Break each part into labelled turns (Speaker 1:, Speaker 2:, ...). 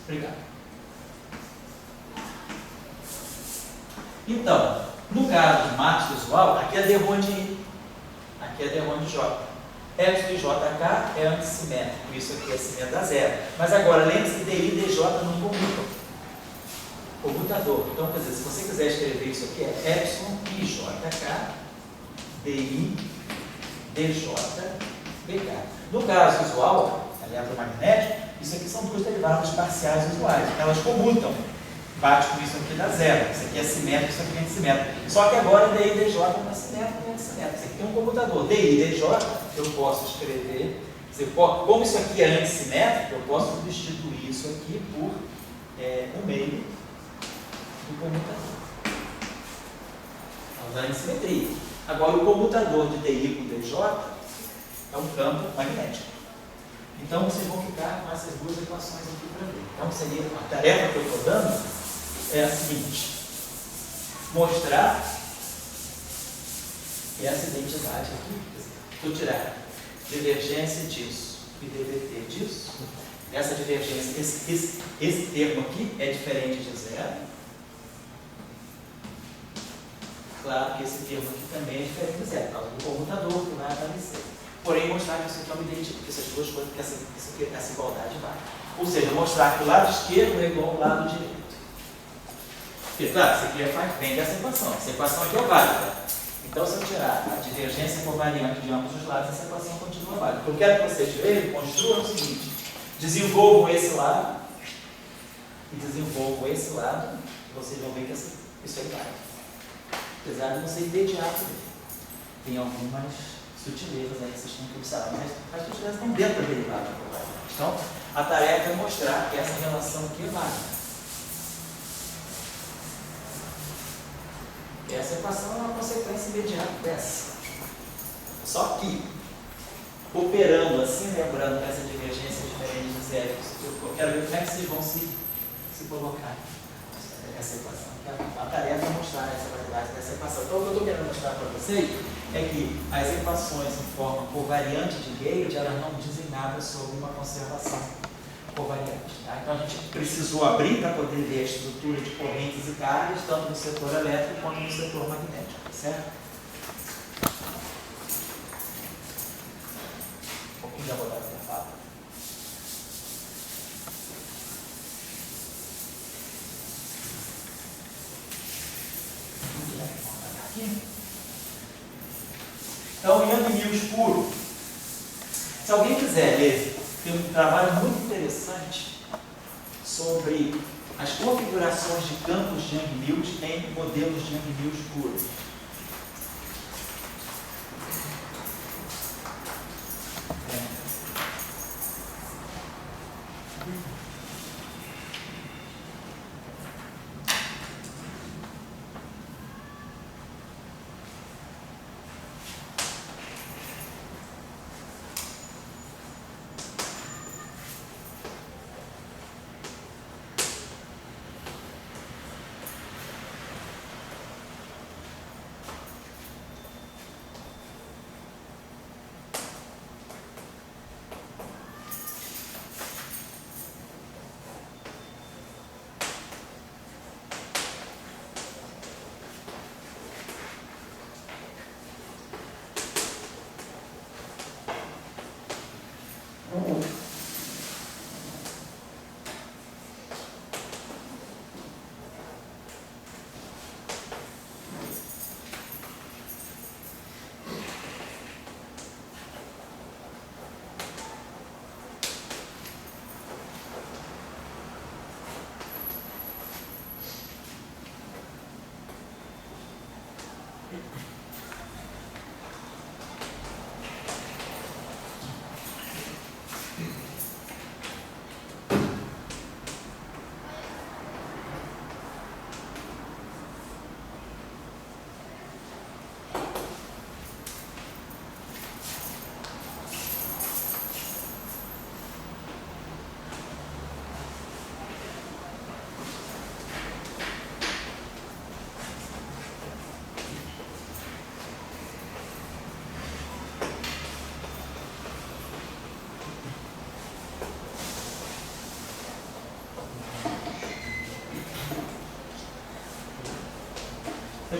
Speaker 1: Obrigado. Então, no caso de matriz usual, aqui é D1 de I, aqui é D1 de J. Epsilon de JK é antissimétrico, isso aqui é simétrico a zero. Mas agora, lembre-se que DI e DJ não comutam. Comutador. Então, quer dizer, se você quiser escrever isso aqui, é Epsilon I JK, DI, DJ, BK. No caso usual, eletromagnético, isso aqui são duas derivadas parciais usuais. Elas comutam. Bate com isso aqui dá zero. Isso aqui é simétrico, isso aqui é antissimétrico. Só que agora DI e DJ não é simétrico nem antissimétrico. Isso aqui tem um comutador. DI e DJ, eu posso escrever. Como isso aqui é antissimétrico, eu posso substituir isso aqui por um meio do comutador. Da antissimetria. Agora, o comutador de DI com DJ é um campo magnético. Então, vocês vão ficar com essas duas equações aqui para ver. Então, seria a tarefa que eu estou dando é a seguinte: mostrar essa identidade aqui. Vou tirar divergência disso e DVT disso. Essa divergência, esse termo aqui é diferente de zero. Claro que esse termo aqui também é diferente de zero, por causa do comutador que vai aparecer. Porém, mostrar que isso aqui é uma identidade, essas duas coisas, que essa igualdade vai. Ou seja, mostrar que o lado esquerdo é igual ao lado direito. Porque, claro, isso aqui vem dessa equação. Essa equação aqui é válida. Então, se eu tirar a divergência covariante de ambos os lados, essa equação continua válida. O que eu quero que vocês vejam, construam o seguinte: desenvolvam esse lado e desenvolvam esse lado, e vocês vão ver que isso é válido. Apesar de não ser imediato, tem algumas sutilezas aí que vocês têm que observar, mas as sutilezas estão dentro da derivada covariante. Então, a tarefa é mostrar que essa relação aqui é válida. Essa equação é uma consequência imediata dessa. Só que, operando assim, lembrando que essa divergência é diferente de zero, eu quero ver como é que vocês vão se colocar essa equação. A tarefa é mostrar essa variedade dessa equação. Então, o que eu estou querendo mostrar para vocês é que as equações em forma covariante de Gauge, elas não dizem nada sobre uma conservação covariante. Tá? Então, a gente precisou abrir para poder ver a estrutura de correntes e cargas, tanto no setor elétrico quanto no setor magnético. Certo? Um pouquinho já vou dar para falar. Então, indo em mil escuro, se alguém quiser ler, tem um trabalho muito interessante sobre as configurações de campos de Young-Mills em modelos de Young-Mills puros.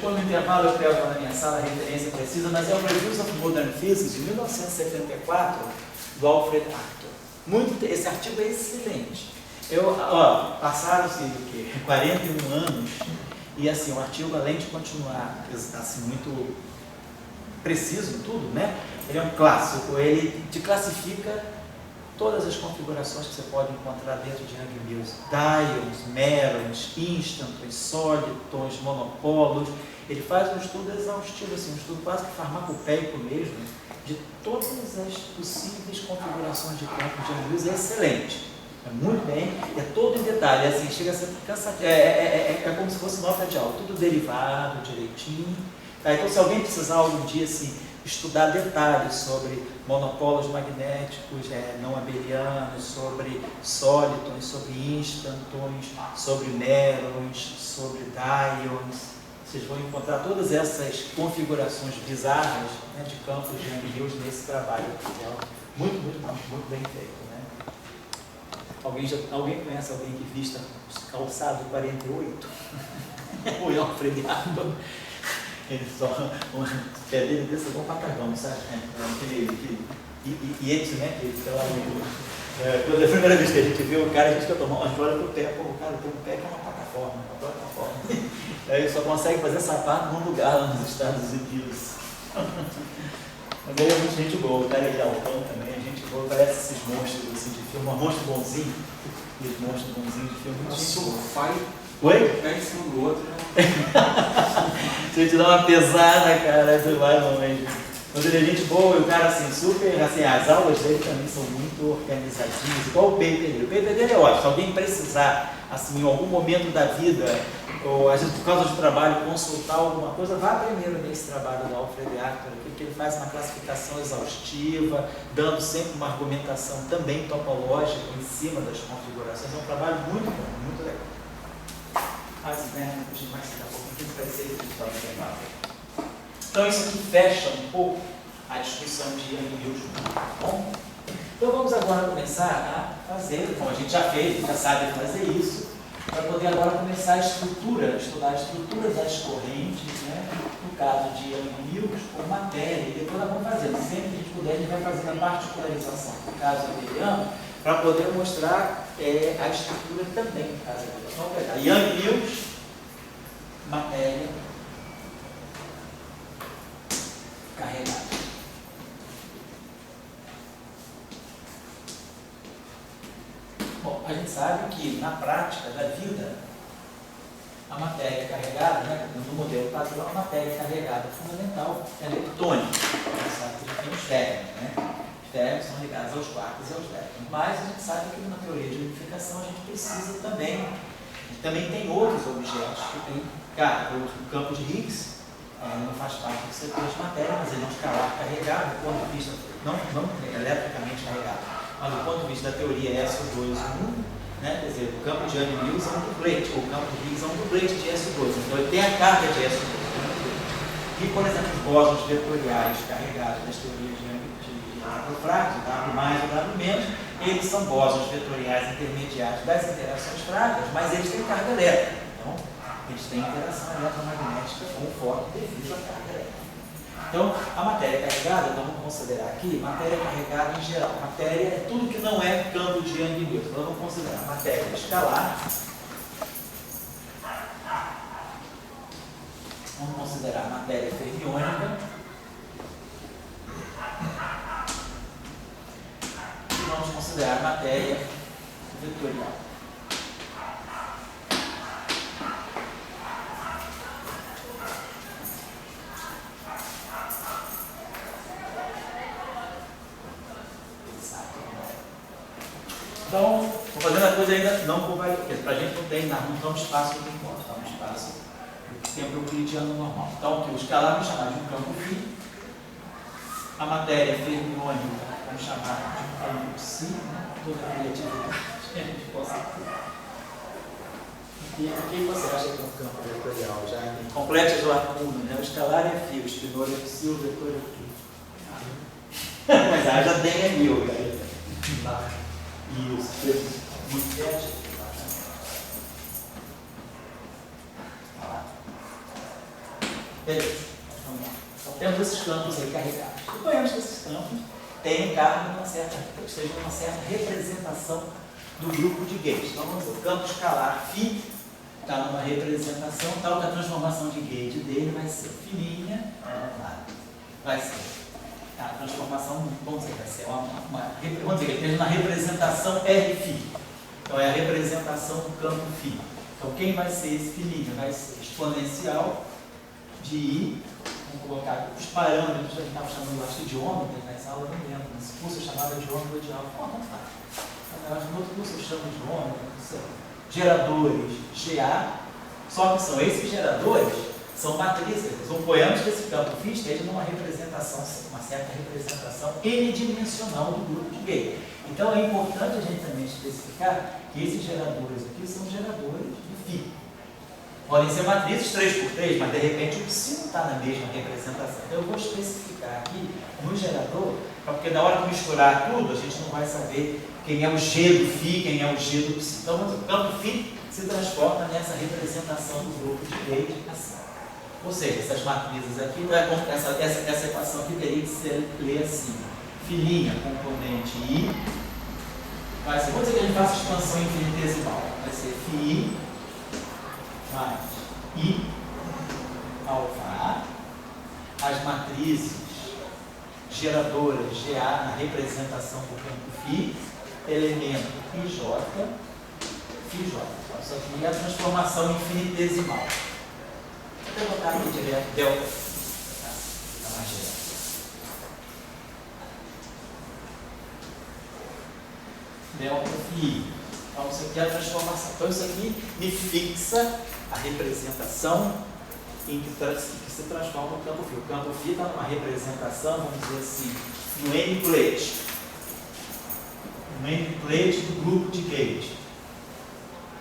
Speaker 1: depois no intervalo eu pego na minha sala a referência precisa, mas é o Reviews of Modern Physics, de 1974, do Alfred Arthur. Esse artigo é excelente. Passaram-se 41 anos, e assim, o artigo, além de continuar assim, muito preciso em tudo, né? Ele é um clássico, ele te classifica todas as configurações que você pode encontrar dentro de Young Music: dions, merons, instantons, solitons, monopolos. Ele faz um estudo exaustivo, assim, um estudo quase que farmacopeico mesmo, de todas as possíveis configurações de campo de Young Music. É excelente. É muito bem, é todo em detalhe, assim, chega a ser cansativo, é como se fosse nota de aula, tudo derivado direitinho. Tá? Então, se alguém precisar algum dia assim, estudar detalhes sobre monopolos magnéticos não abelianos, sobre solitons, sobre instantons, sobre merons, sobre dions, vocês vão encontrar todas essas configurações bizarras, né, de campos de Young Mills nesse trabalho. Muito bem feito. Alguém conhece alguém que vista calçado 48? O Alfred Arthur. Ele só um pé dele desse igual um patagão, sabe? E ele, né? Que fica lá quando é a primeira vez que a gente vê o cara, a gente quer tomar uma olha pro pé, pô, o cara tem um pé que é uma plataforma. Aí ele só consegue fazer sapato num lugar lá nos Estados Unidos. Mas ele é muito gente boa, o cara é de altão também, gente boa, parece esses monstros assim, de filme, um monstro bonzinho, aqueles monstros bonzinhos de filme.
Speaker 2: Sofá
Speaker 1: oi?
Speaker 2: pé em cima do outro, né?
Speaker 1: Se te dá uma pesada, cara, tu vai longe. Mas ele é gente boa, e o cara assim, super, assim, as aulas dele também são muito organizadinhas, igual o paper dele. O paper dele é ótimo, se alguém precisar, assim, em algum momento da vida, ou às vezes por causa do trabalho, consultar alguma coisa, vá primeiro nesse trabalho do Alfred Arthur, que ele faz uma classificação exaustiva, dando sempre uma argumentação também topológica em cima das configurações. É um trabalho muito bom, muito legal. Mas, né, a gente vai daqui a pouco, aqui vai ser que a gente está no intervalo. Então, isso aqui fecha um pouco a discussão de Young Mills, tá bom? Então, vamos agora começar a fazer, como a gente já fez, já sabe fazer isso, para poder agora começar a estrutura, estudar a estrutura das correntes, né? No caso de Young Mills, com matéria, e depois nós vamos fazendo, sempre que a gente puder, a gente vai fazendo a particularização do caso abeliano, para poder mostrar a estrutura também do caso abeliano. Então, vamos pegar Young Mills, matéria carregada. Bom, a gente sabe que na prática da vida, a matéria carregada, né, no modelo padrão, a matéria carregada fundamental é leptônica. A gente sabe que a gente tem os férmions, né? Os férmions são ligados aos quarks e aos leptons. Mas a gente sabe que na teoria de unificação a gente precisa também. Também tem outros objetos que tem, o campo de Higgs não faz parte do setor de matéria, mas ele é um escalar carregado, do ponto de vista, não eletricamente carregado, mas do ponto de vista da teoria SO2 né? Quer dizer, o campo de Young Mills é um dublete, ou o campo de Higgs é um dublete de SO2, então ele tem a carga de SO2. E, por exemplo, os bósons vetoriais carregados das teorias de Fractal, W mais ou W-, eles são bósons vetoriais intermediários das interações fracas, mas eles têm carga elétrica. Então, eles têm interação eletromagnética com o fóton devido à carga elétrica. Então, a matéria carregada, nós vamos considerar aqui matéria carregada em geral. Matéria é tudo que não é campo de Young Mills. Então, nós vamos considerar matéria escalar. Vamos considerar matéria fermiônica. E vamos considerar matéria vetorial. Então, estou fazendo a coisa ainda não convalida, porque para a gente não tem nada, não está um espaço por enquanto, está um espaço do tempo euclidiano normal. Então, o escalar vamos chamar de um campo φ, a matéria fermiônica vamos chamar de um campo ψ, né? Toda a criatividade que a gente possa ter. E o que você acha que é um campo vetorial? Já complete o lacuna, né? O escalar é φ, o espinor é ψ, o vetor é φ. Mas já tem é mil, cara. Isso, muito criativo. Beleza, vamos lá. Então temos esses campos aí carregados. Suponhamos que esses campos tenham carga esteja numa certa representação do grupo de gates. Então vamos dizer, o campo escalar φ está numa representação tal que a transformação de gate dele vai ser fininha, vai ser a transformação, vamos dizer, vai ser vamos dizer, ele esteja na representação Rφ. Então é a representação do campo φ. Então quem vai ser esse fininho? Vai ser exponencial de I. Vamos colocar os parâmetros, a gente estava chamando, acho que de ômega, nessa aula eu não lembro, nesse curso eu chamava de ômega ou de alfa, não faz. Eu acho que no outro curso eu chamo de ômega, não sei. Geradores GA, só que são esses geradores, são matrizes. Suponhamos que esse campo φ esteja numa representação, uma certa representação n-dimensional do grupo de gate. Então é importante a gente também especificar que esses geradores aqui são geradores de φ. Podem ser matrizes 3x3, mas de repente o psi não está na mesma representação. Então eu vou especificar aqui no gerador, porque na hora de misturar tudo, a gente não vai saber quem é o G do φ, quem é o G do psi. Então o campo φ se transforma nessa representação do grupo de gate assim. Ou seja, essas matrizes aqui, essa equação aqui teria que ser ler assim. Fininha, componente I, vai ser, vamos dizer que a gente faça expansão infinitesimal. Vai ser φi mais I alfa A, as matrizes geradoras GA na representação do campo φ, elemento IJ, φJ. Então, isso aqui é a transformação infinitesimal. Vou botar aqui direto delta. Tá mais direto. Delta φi. Então, isso aqui é a transformação. Então, isso aqui me fixa a representação em que se transforma o campo φ. O campo φ está numa representação, vamos dizer assim, no n-plate. No n-plate do grupo de gate.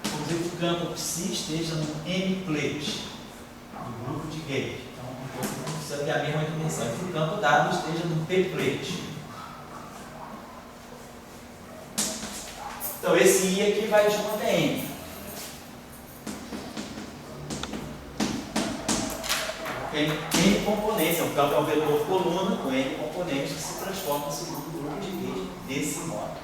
Speaker 1: Vamos dizer que o campo psi esteja no n-plate do grupo de gate. Então, não precisa ter a mesma dimensão. Que o campo dado esteja no p-plate. Então, esse I aqui vai junto até N. Tem N componentes, o campo é um vetor coluna com N componentes que se transforma segundo o grupo de gate desse modo.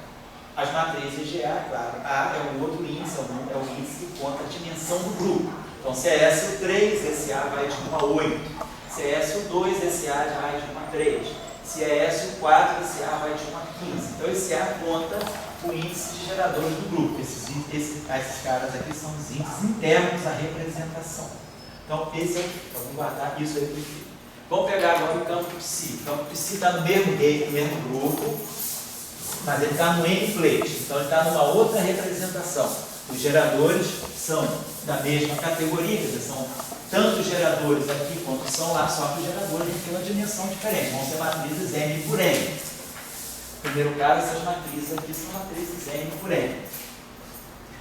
Speaker 1: As matrizes GA, claro, A é um outro índice, é o índice que conta a dimensão do grupo. Então, se é S3, esse A vai de 1 a 8. Se é S2, esse A já vai de 1 a 3. Se é S4, esse A vai de 1 a 15. Então, esse A conta o índice de geradores do grupo. Esses caras aqui são os índices internos à representação. Então, esse aqui, vamos guardar isso aí. Vamos pegar agora o campo psi. O campo psi está no mesmo gate, no mesmo grupo, mas ele está no n-plate. Então, ele está numa outra representação. Os geradores são da mesma categoria, quer dizer, são tanto os geradores aqui quanto são lá, só que os geradores têm uma dimensão diferente. Vão ser matrizes n por n. No primeiro caso, essas matrizes aqui são matrizes n por n.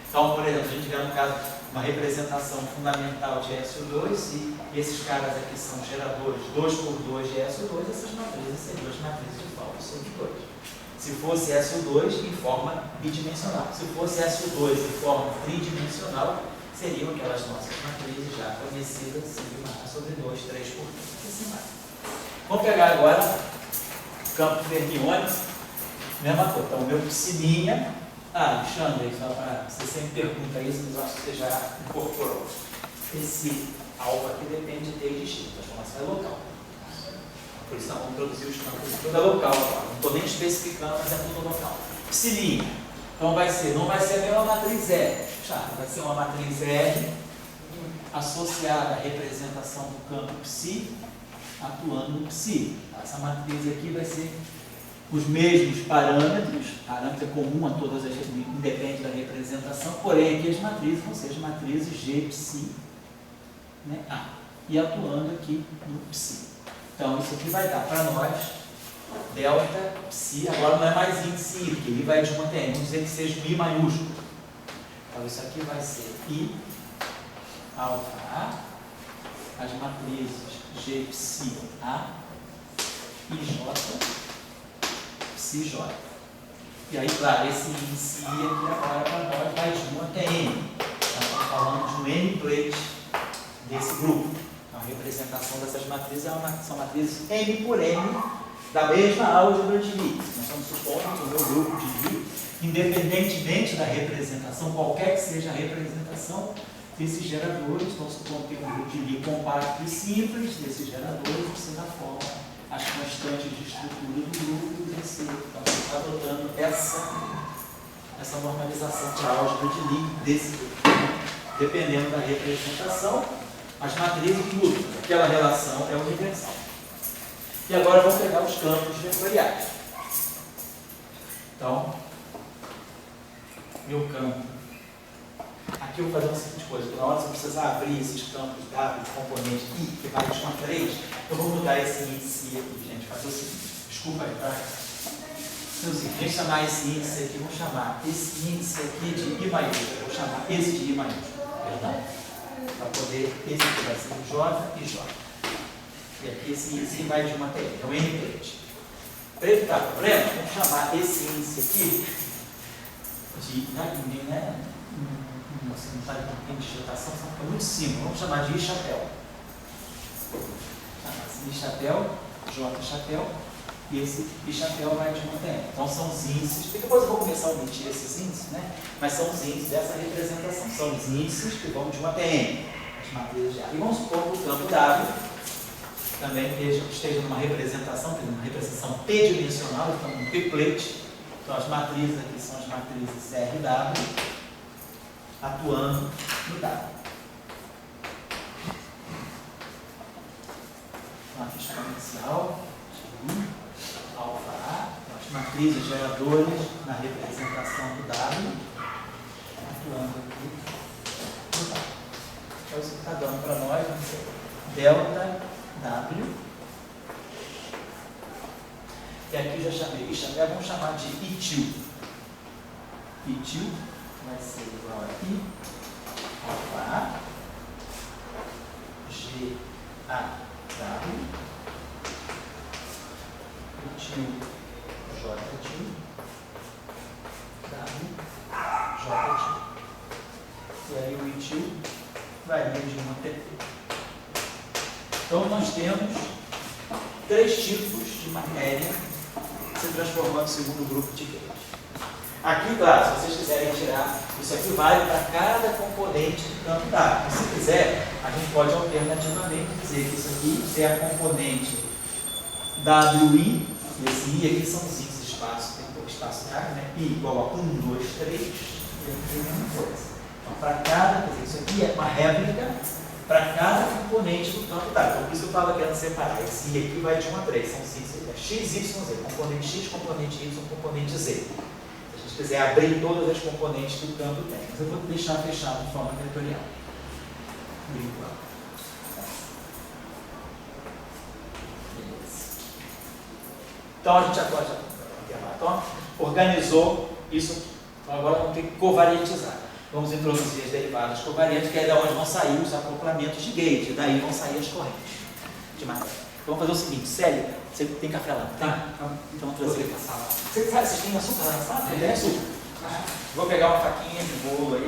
Speaker 1: Então, por exemplo, a gente vê no caso uma representação fundamental de SO2 e esses caras aqui são geradores 2 por 2 de SO2, essas matrizes seriam as matrizes de Fowler sobre 2. Se fosse SO2 em forma bidimensional. Se fosse SO2 em forma tridimensional, seriam aquelas nossas matrizes já conhecidas, sigma A sobre 2, 3 por 3, assim vai. Vamos pegar agora o campo fermiônico, mesma coisa. Então, o meu psiminha. Alexandre, só para você sempre pergunta isso, mas eu acho que você já incorporou. Esse alfa aqui depende de T e de X, a transformação é local. Por isso, nós vamos introduzir os campos. Tudo é local agora, não estou nem especificando, mas é tudo local. Psilinha. Então, não vai ser a mesma matriz R. Vai ser uma matriz R associada à representação do campo psi, atuando no psi. Essa matriz aqui vai ser os mesmos parâmetros, parâmetro é comum a todas as, independe da representação, porém aqui as matrizes vão ser as matrizes G, psi, né, A, e atuando aqui no psi. Então isso aqui vai dar para nós delta psi, agora não é mais índice I, porque I vai de 1 até N, vamos dizer que seja um I maiúsculo. Então isso aqui vai ser I alfa A, as matrizes G, psi, A, e J, psi-J. E aí, claro, esse índice I aqui agora para nós vai de 1 até N. Então, estamos falando de um n-plate desse grupo. Então, A representação dessas matrizes são matrizes M por M da mesma álgebra de Lie. Nós estamos supondo que o meu grupo de Lie, independentemente da representação, qualquer que seja a representação desses geradores, vamos supor que um grupo de Lie compacto e simples desses geradores, você já forma as constantes de estrutura do grupo e você está adotando essa normalização para a álgebra de Lie desse grupo. Dependendo da representação, as matrizes mudam. Aquela relação é universal. E agora vamos pegar os campos vetoriais. Então, meu campo. Aqui eu vou fazer a seguinte coisa, porque na hora que eu precisar abrir esses campos W, componente I, que vai de 1 a 3, eu vou mudar esse índice aqui, gente. Fazer o seguinte, desculpa aí, tá? Então, assim, vamos chamar esse índice aqui, vamos chamar esse índice aqui de I maiúsculo. Vou chamar esse de I maiúsculo, perdão. Para poder, esse aqui vai ser J e J. E aqui esse índice vai de 1 até N, é o N plate. Para evitar problema, vamos chamar esse índice aqui de, né? Você não está com digitação, é muito simples. Vamos chamar de I chapéu. I chapéu, J chapéu, e esse I chapéu vai de 1 até N. Então são os índices, depois eu vou começar a omitir esses índices, né? Mas são os índices dessa representação. São os índices que vão de 1 até N, as matrizes de A. E vamos supor que o campo W também esteja numa representação p-dimensional, então um p-plate. Então as matrizes aqui são as matrizes RW atuando no W. Então aqui exponencial, alfa A, as matrizes geradores na representação do W, atuando aqui no W. Então isso que está dando para nós, delta W. E aqui eu já chamei I, vamos chamar de I2. I2 vai ser igual a I, alfa A, G, A, W, I2, J2, W, J2. E aí o I2 varia de 1 até T. Então nós temos 3 tipos de matéria se transformando no segundo grupo de Gauge. Aqui, claro, se vocês quiserem tirar, isso aqui vale para cada componente do campo W. Se quiser, a gente pode alternativamente dizer que isso aqui é a componente WI, e esse I aqui são os índices de espaço, tem pouco espaço de área, né? I igual a 1, 2, 3, e aqui é a mesma coisa. Então, para cada, quer dizer, isso aqui é uma réplica para cada componente do campo W. Então, por isso que eu estava querendo separar. Esse I aqui vai de 1 a 3, são X, Y, Z, componente X, componente Y, componente Z. Se quiser abrir todas as componentes que o campo tem. Mas eu vou deixar fechado de forma vetorial. Por enquanto. Beleza. Então a gente agora já organizou isso. Agora vamos ter que covariantizar. Vamos introduzir as derivadas covariantes, que é da onde vão sair os acoplamentos de gauge. Daí vão sair as correntes de matéria. Vamos fazer o seguinte, Célia, você tem café lá? Tem? Então vamos trazer. Vocês têm açúcar lá na sala? Tem açúcar? Vou pegar uma faquinha de bolo aí.